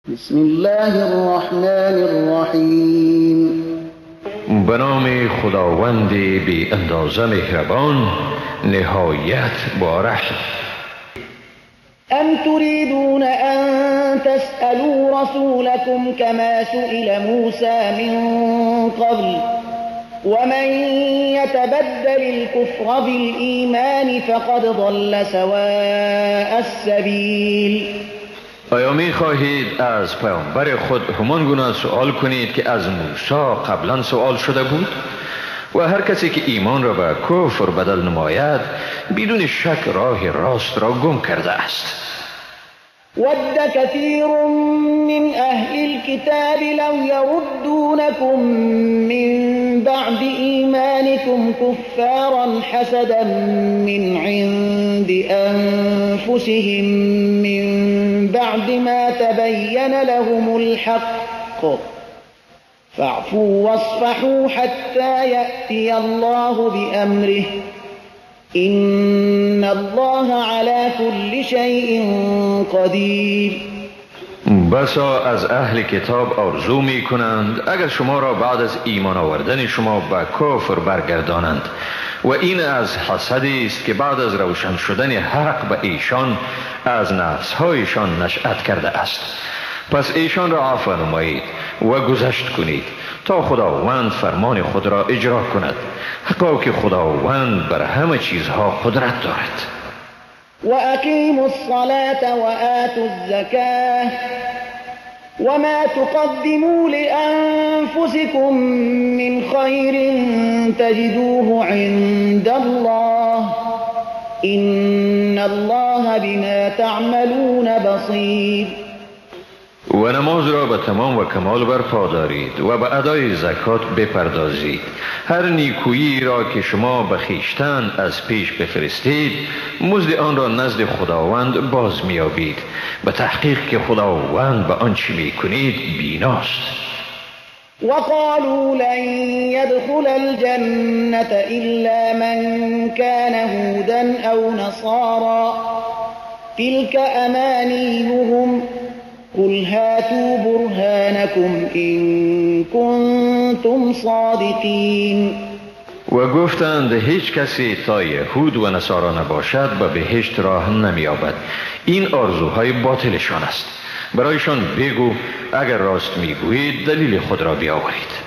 بسم الله الرحمن الرحیم. به نام خداوند بی اندازه مهربان نهایت بارش. ام تريدون ان تسألوا رسولكم كما سئل موسى من قبل ومن يتبدل الكفر بالإيمان فقد ضل سواء السبيل. آیا می خواهید از پیامبر خود همان گونه سوال کنید که از موسی قبلا سوال شده بود؟ و هر کسی که ایمان را به کفر بدل نماید بدون شک راه راست را گم کرده است. ود كثير من أهل الكتاب لو يردونكم من بعد إيمانكم كفارا حسدا من عند أنفسهم من بعد ما تبين لهم الحق فاعفوا واصفحوا حتى يأتي الله بأمره إن الله على كل شيء قدیر. بسا از اهل کتاب آرزو می کنند اگر شما را بعد از ایمان آوردن شما به کفر برگردانند و این از حسدی است که بعد از روشن شدن حق به ایشان از نفسهایشان نشأت کرده است. پس ایشان را عفو نمایید و گذشت کنید تا خداوند فرمان خود را اجرا کند، حقا که خداوند بر همه چیزها قدرت دارد. و اقیموا الصلاة و آتوا الزکاة وما تقدموا لأنفسكم من خیر تجدوه عند الله إن الله بما تعملون بصیر. و نماز را به تمام و کمال برپا دارید و به ادای زکات بپردازید. هر نیکویی را که شما به خویشتن از پیش بفرستید مزد آن را نزد خداوند باز میابید، به تحقیق که خداوند به آنچه میکنید بیناست. وقالوا لن يدخل الجنة إلا من كان هودا أو نصارى تلك أمانيهم قل هاتوا برهانكم إن كنتم صادقین. و گفتند هیچ کسی تا یهود و نصارا نباشد به بهشت راه نمی‌یابد. این آرزوهای باطلشان است. برایشان بگو اگر راست میگویید دلیل خود را بیاورید.